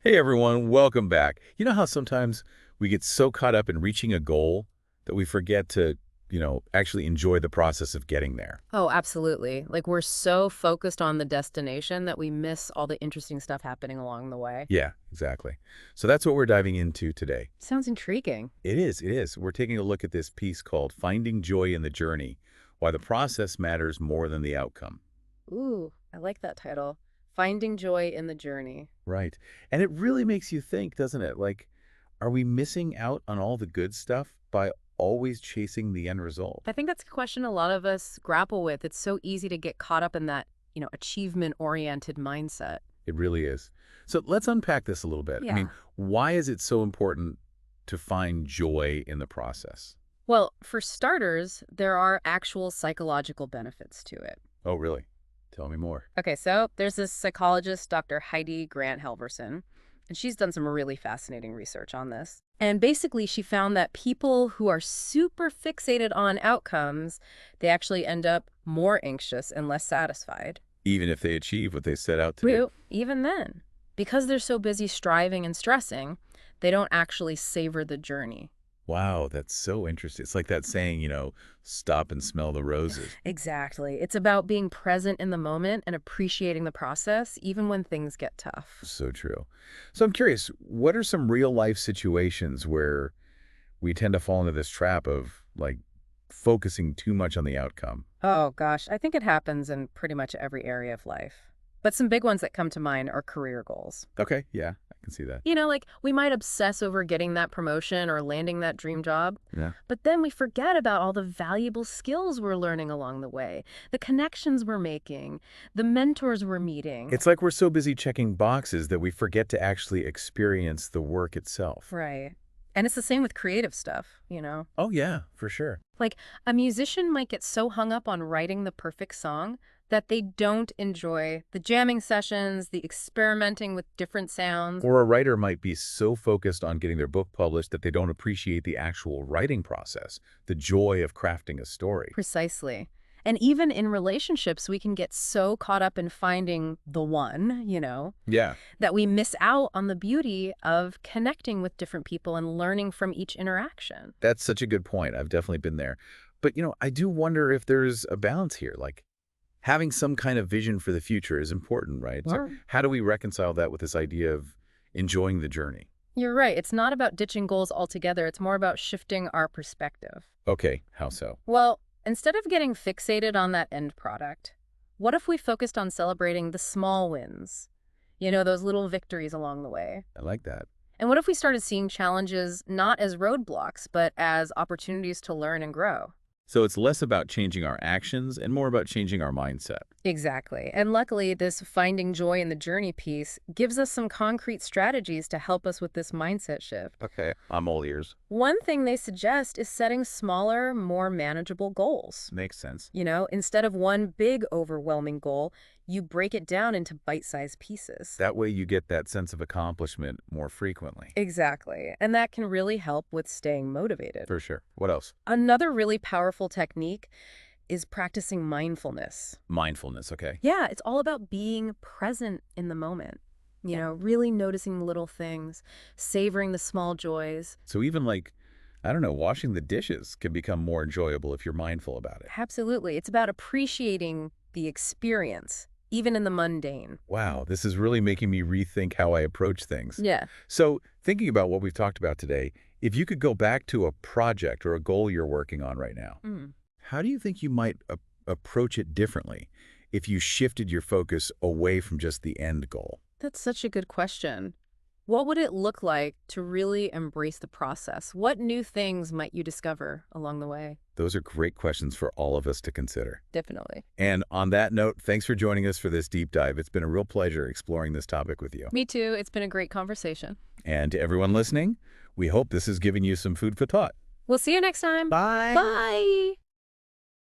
Hey everyone, welcome back. You know how sometimes we get so caught up in reaching a goal that we forget to, actually enjoy the process of getting there? Oh, absolutely. Like we're so focused on the destination that we miss all the interesting stuff happening along the way. Yeah, exactly. So that's what we're diving into today. Sounds intriguing. It is, it is. We're taking a look at this piece called Finding Joy in the Journey, Why the Process Matters More Than the Outcome. Ooh, I like that title. Finding joy in the journey. Right. And it really makes you think, doesn't it? Like, are we missing out on all the good stuff by always chasing the end result? I think that's a question a lot of us grapple with. It's so easy to get caught up in that, achievement-oriented mindset. It really is. So let's unpack this a little bit. I mean, Yeah. why is it so important to find joy in the process? Well, for starters, there are actual psychological benefits to it. Oh, really? Tell me more. Okay, so there's this psychologist, Dr. Heidi Grant Helverson, and she's done some really fascinating research on this. And basically, she found that people who are super fixated on outcomes, they actually end up more anxious and less satisfied. Even if they achieve what they set out to do. Well, even then, because they're so busy striving and stressing, they don't actually savor the journey. Wow, that's so interesting. It's like that saying, stop and smell the roses. Exactly. It's about being present in the moment and appreciating the process, even when things get tough. So true. So I'm curious, what are some real life situations where we tend to fall into this trap of like focusing too much on the outcome? Oh, gosh, I think it happens in pretty much every area of life. But some big ones that come to mind are career goals. Okay, yeah, I can see that. Like we might obsess over getting that promotion or landing that dream job, Yeah. but then we forget about all the valuable skills we're learning along the way, the connections we're making, the mentors we're meeting. It's like we're so busy checking boxes that we forget to actually experience the work itself. Right. And it's the same with creative stuff. Oh, yeah, for sure. Like a musician might get so hung up on writing the perfect song that they don't enjoy the jamming sessions, the experimenting with different sounds. Or a writer might be so focused on getting their book published that they don't appreciate the actual writing process, the joy of crafting a story. Precisely. And even in relationships, we can get so caught up in finding the one, Yeah. that we miss out on the beauty of connecting with different people and learning from each interaction. That's such a good point. I've definitely been there. But, I do wonder if there's a balance here. Like, having some kind of vision for the future is important, right? So Sure. how do we reconcile that with this idea of enjoying the journey? You're right. It's not about ditching goals altogether. It's more about shifting our perspective. Okay, how so? Well, instead of getting fixated on that end product, what if we focused on celebrating the small wins? Those little victories along the way. I like that. And what if we started seeing challenges not as roadblocks, but as opportunities to learn and grow? So it's less about changing our actions and more about changing our mindset. Exactly. And luckily, this finding joy in the journey piece gives us some concrete strategies to help us with this mindset shift. Okay, I'm all ears. One thing they suggest is setting smaller, more manageable goals. Makes sense. Instead of one big, overwhelming goal, you break it down into bite-sized pieces. That way you get that sense of accomplishment more frequently. Exactly. And that can really help with staying motivated. For sure. What else? Another really powerful technique is practicing mindfulness. Mindfulness, okay. Yeah, it's all about being present in the moment. Really noticing little things, savoring the small joys. So even like, I don't know, washing the dishes can become more enjoyable if you're mindful about it. Absolutely. It's about appreciating the experience, even in the mundane. Wow, this is really making me rethink how I approach things. Yeah. So thinking about what we've talked about today, if you could go back to a project or a goal you're working on right now, Mm. how do you think you might approach it differently if you shifted your focus away from just the end goal? That's such a good question. What would it look like to really embrace the process? What new things might you discover along the way? Those are great questions for all of us to consider. Definitely. And on that note, thanks for joining us for this deep dive. It's been a real pleasure exploring this topic with you. Me too. It's been a great conversation. And to everyone listening, we hope this has given you some food for thought. We'll see you next time. Bye. Bye.